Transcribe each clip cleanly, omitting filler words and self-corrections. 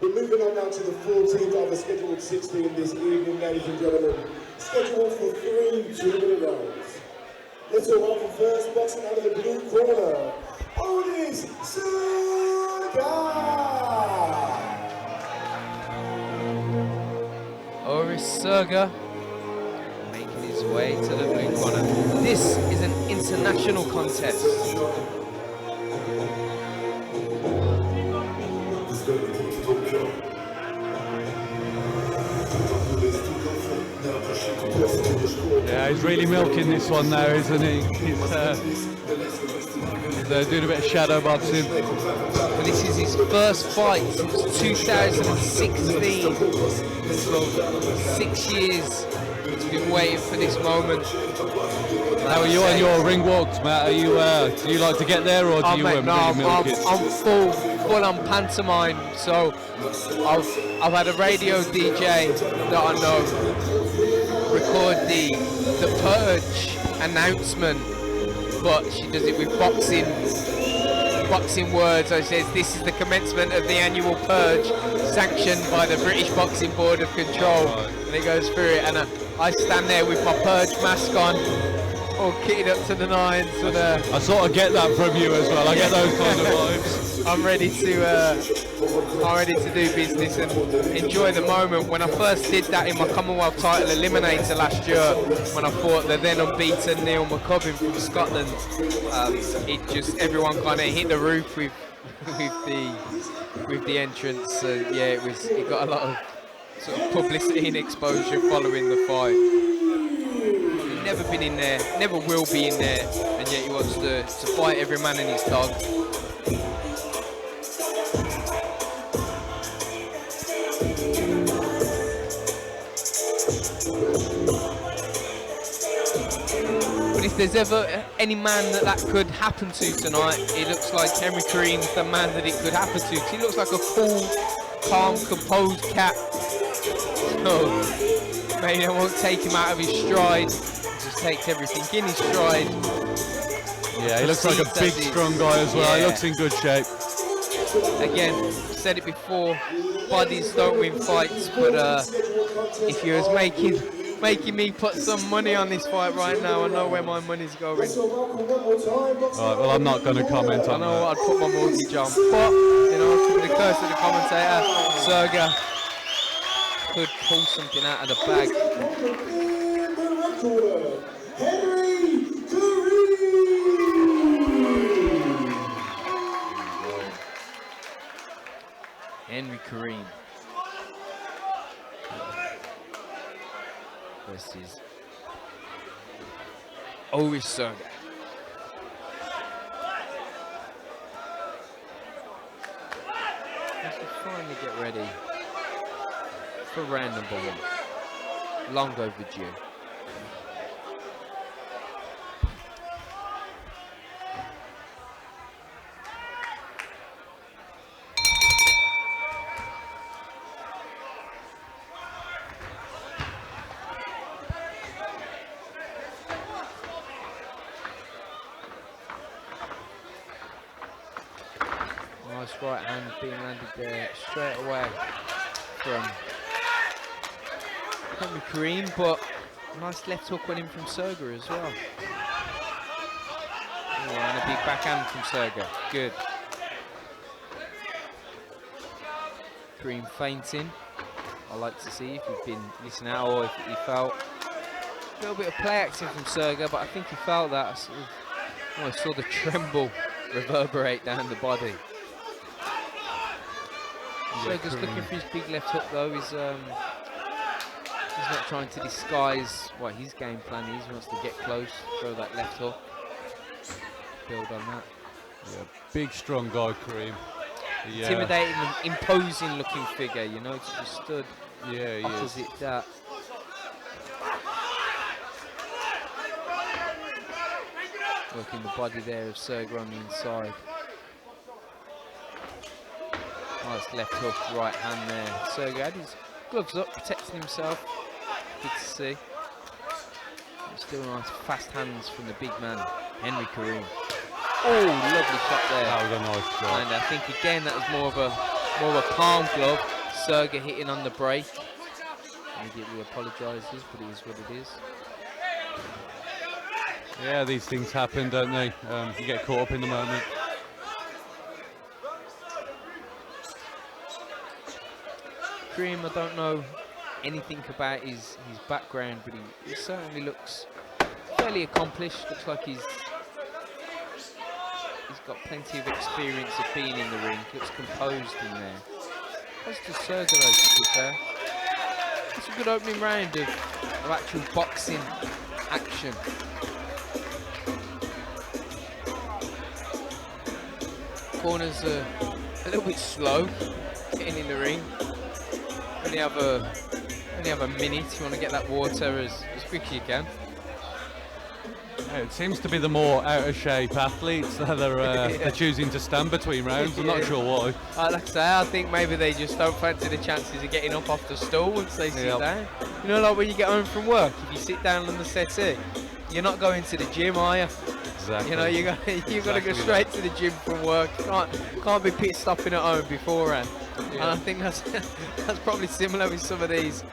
We're moving on now to the 14th of the scheduled 16 this evening, ladies and gentlemen. Scheduled for 3 2-minute rounds. Let's all welcome first, boxing out of the blue corner, Aurelijus Surg. Aurelijus Surg making his way to the blue corner. This is an international contest. Yeah, he's really milking this one now, isn't he? He's doing a bit of shadow boxing. Well, this is his first fight since 2016. So 6 years he's been waiting for this moment. How are you on your ring walks, Matt? Are you, do you like to get there, or do you really milk it? I'm full on pantomime. So I've had a radio DJ that I know record the Purge announcement, but she does it with boxing words. So it says, "This is the commencement of the annual Purge, sanctioned by the British Boxing Board of Control," and it goes through it, and I stand there with my Purge mask on, all kitted up to the nines. And, I sort of get that from you as well. I get those kind of vibes. I'm ready to do business and enjoy the moment. When I first did that in my Commonwealth title eliminator last year, when I fought the then unbeaten Neil McCubbin from Scotland, it just, everyone kind of hit the roof with the entrance. So yeah, it got a lot of sort of publicity and exposure following the fight. He's never been in there, never will be in there, and yet he wants to fight every man and his dog. But if there's ever any man that could happen to tonight, it looks like Henry Kareem's the man that it could happen to. He looks like a cool, calm, composed cat. So maybe I won't take him out of his stride. He just takes everything in his stride. Yeah, he looks like a big, strong guy as well. Yeah. He looks in good shape. Again, said it before, bodies don't win fights, but if you was making me put some money on this fight right now, I know where my money's going. Alright, well, I'm not going to comment on that. I know what I'd put my mortgage on, but, you know, the curse of the commentator, Surg could pull something out of the bag. Henry Kareem versus Aurelijus Surg. As we finally get ready for round number 1. Long overdue. Nice right hand being landed there straight away from Henry Kareem, but nice left hook went in from Surg as well. Oh, and a big backhand from Surg. Good. Kareem feinting. I like to see if you've been listening out or if he felt a little bit of play acting from Surg, but I think he felt that. I sort of almost saw the tremble reverberate down the body. Surg's looking for his big left hook though. He's not trying to disguise what his game plan is. He wants to get close, throw that left hook, build on that. Yeah, big, strong guy, Kareem. Yeah. Intimidating and imposing looking figure, you know, to just stood opposite that. Working the body there of Surg on the inside. Nice left hook, right hand there. Surg had his gloves up, protecting himself. Good to see. Still nice fast hands from the big man, Henry Kareem. Oh, lovely shot there. That was a nice shot. And I think again that was more more of a palm glove. Surg hitting on the break. Immediately apologises, but it is what it is. Yeah, these things happen, don't they? You get caught up in the moment. Kareem, I don't know anything about his background, but he certainly looks fairly accomplished. Looks like he's got plenty of experience of being in the ring. Looks composed in there. As to Surg, to be fair. It's a good opening round of actual boxing action. Corners are a little bit slow getting in the ring. Only have a minute. You want to get that water as quick as you can. Yeah, it seems to be the more out of shape athletes that are choosing to stand between rounds. I'm not sure why. Like I say, I think maybe they just don't fancy the chances of getting up off the stool once they sit down. You know, like when you get home from work, if you sit down on the settee, you're not going to the gym, are you? Exactly. You know, you got to go straight to the gym from work. Can't be pit stopping at home beforehand. Yeah. And I think that's probably similar with some of these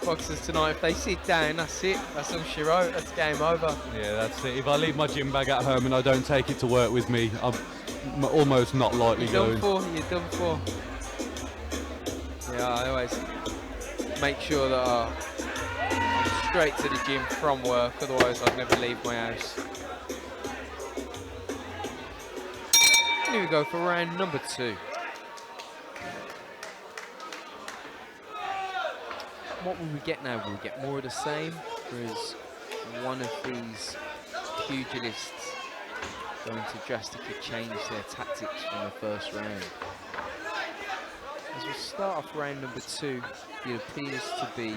boxers tonight. If they sit down, that's it. That's some shiro. That's game over. Yeah, that's it. If I leave my gym bag at home and I don't take it to work with me, I'm almost not likely going. You're done for. Yeah, I always make sure that I'm straight to the gym from work. Otherwise, I'd never leave my house. Here we go for round number 2. What will we get now? Will we get more of the same? Or is one of these pugilists going to drastically change their tactics from the first round? As we start off round number 2, it appears to be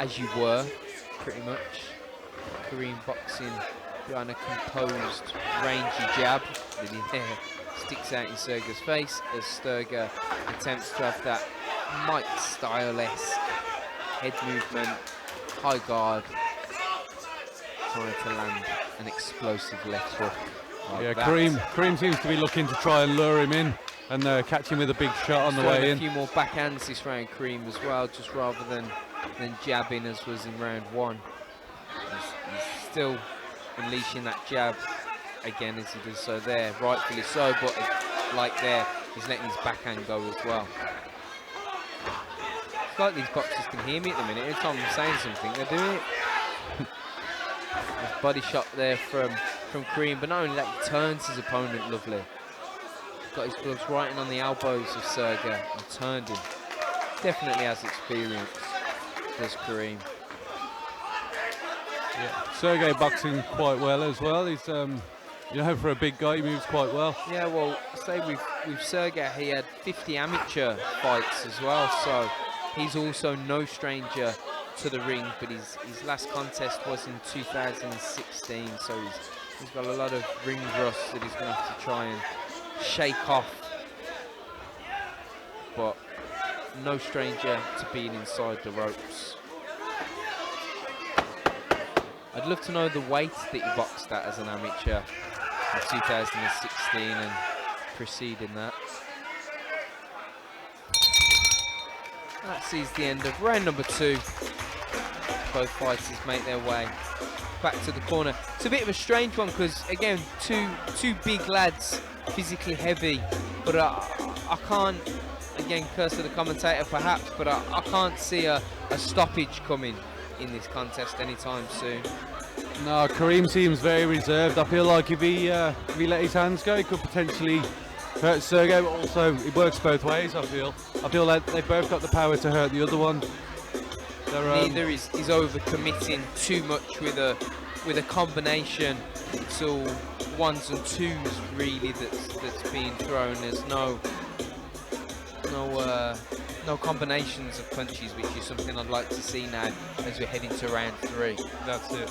as you were, pretty much. Kareem boxing behind a composed, rangy jab. Really there. Sticks out in Surg's face as Sturger attempts to have that Mike style-esque head movement, high guard, trying to land an explosive left hook. Like Kareem seems to be looking to try and lure him in and catch him with a big shot on the way in. A few more backhands this round, Kareem, as well, just rather than jabbing as was in round 1. He's still unleashing that jab again as he does so there, rightfully so, but like there, he's letting his backhand go as well. It's like these boxers can hear me at the minute. Every time I'm saying something, they're doing it. Nice body shot there from Kareem, but not only that, he turns his opponent lovely. Got his gloves right in on the elbows of Surga and turned him. Definitely has experience, does Kareem. Yeah, Sergey boxing quite well as well. He's you know, for a big guy, he moves quite well. Yeah, well, say with Sergey, he had 50 amateur fights as well, so he's also no stranger to the ring, but his last contest was in 2016, so he's got a lot of ring rust that he's going to have to try and shake off. But no stranger to being inside the ropes. I'd love to know the weight that he boxed at as an amateur in 2016 and preceding that. That sees the end of round number 2. Both fighters make their way back to the corner. It's a bit of a strange one because, again, two big lads, physically heavy, but I can't, again, curse to the commentator perhaps, but I can't see a stoppage coming in this contest anytime soon. No, Kareem seems very reserved. I feel like if he let his hands go, he could potentially hurt Sergey, but also it works both ways. I feel like they've both got the power to hurt the other one. Neither is over-committing too much with a combination. It's all ones and twos really that's being thrown. There's no combinations of punches, which is something I'd like to see now as we're heading to round 3. That's it.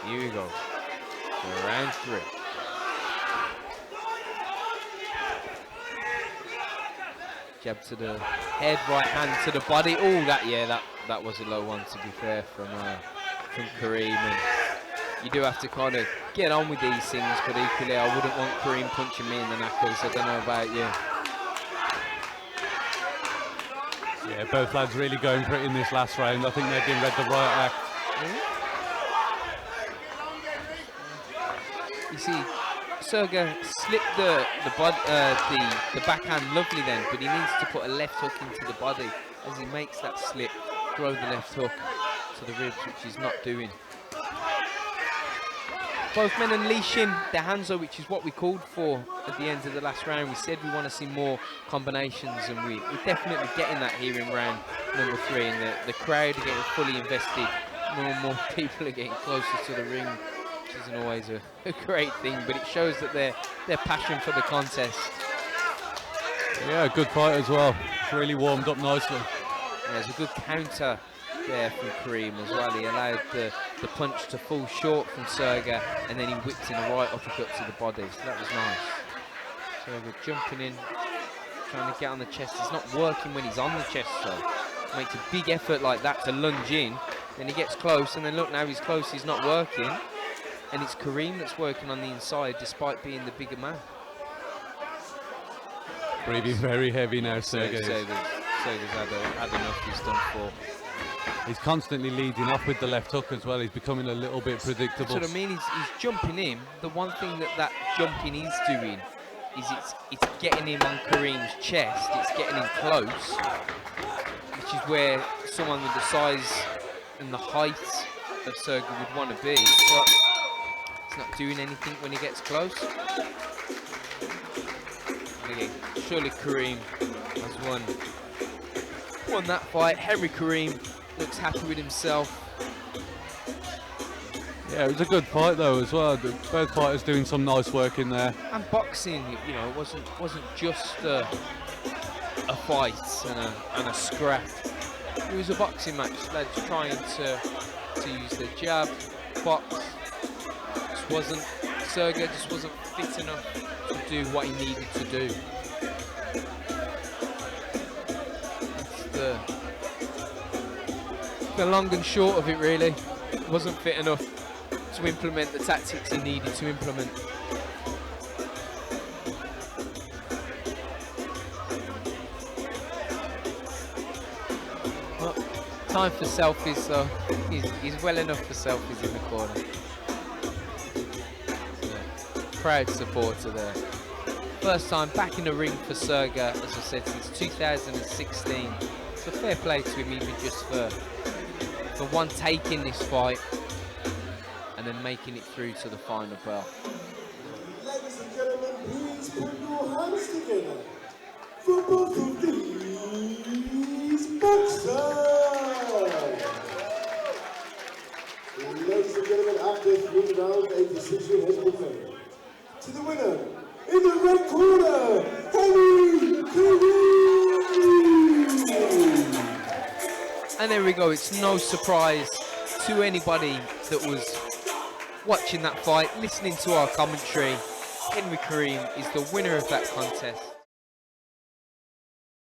Here we go. For round 3. Jab to the head, right hand to the body. Oh, that that was a low one, to be fair, from Kareem. And you do have to kind of get on with these things, but equally I wouldn't want Kareem punching me in the knuckles. I don't know about you. Yeah, both lads really going for it in this last round. I think they've been read the right act. You see, Surg slipped the backhand lovely then, but he needs to put a left hook into the body as he makes that slip, throw the left hook to the ribs, which he's not doing. Both men unleashing their hands, though, which is what we called for at the end of the last round. We said we want to see more combinations, and we're definitely getting that here in round number 3. And the crowd are getting fully invested. More and more people are getting closer to the ring, which isn't always a great thing, but it shows that their passion for the contest. Yeah, good fight as well. It's really warmed up nicely. Yeah, there's a good counter there from Kareem as well. He allowed the punch to fall short from Surg, and then he whipped in a right uppercut to the body, so that was nice. Surg jumping in, trying to get on the chest. It's not working when he's on the chest, so makes a big effort like that to lunge in, then he gets close, and then look, now he's close, he's not working, and it's Kareem that's working on the inside despite being the bigger man. Breathing very heavy now, Surg's had enough, he's done for. He's constantly leading off with the left hook as well. He's becoming a little bit predictable. That's what I mean. He's jumping in. The one thing that jumping is doing is it's getting him on Kareem's chest. It's getting him close, which is where someone with the size and the height of Surg would want to be. But it's not doing anything when he gets close. And again, surely Kareem has won that fight. Henry Kareem looks happy with himself. Yeah, it was a good fight though as well. Both fighters doing some nice work in there. And boxing, you know, wasn't just a fight and a scrap. It was a boxing match. Lads trying to use their jab, box. Surg just wasn't fit enough to do what he needed to do. That's the long and short of it, really. Wasn't fit enough to implement the tactics he needed to implement. Well, time for selfies, so he's well enough for selfies in the corner. Yeah. Proud supporter there. First time back in the ring for Surg, as I said, since 2016. So fair play to him, even just for one taking this fight and then making it through to the final bell. Ladies and gentlemen, please put your hands together for both of these boxers. Ladies and gentlemen, after 3 rounds, a decision has been made. To the winner, in the red corner, Kareem! And there we go, it's no surprise to anybody that was watching that fight, listening to our commentary. Henry Kareem is the winner of that contest.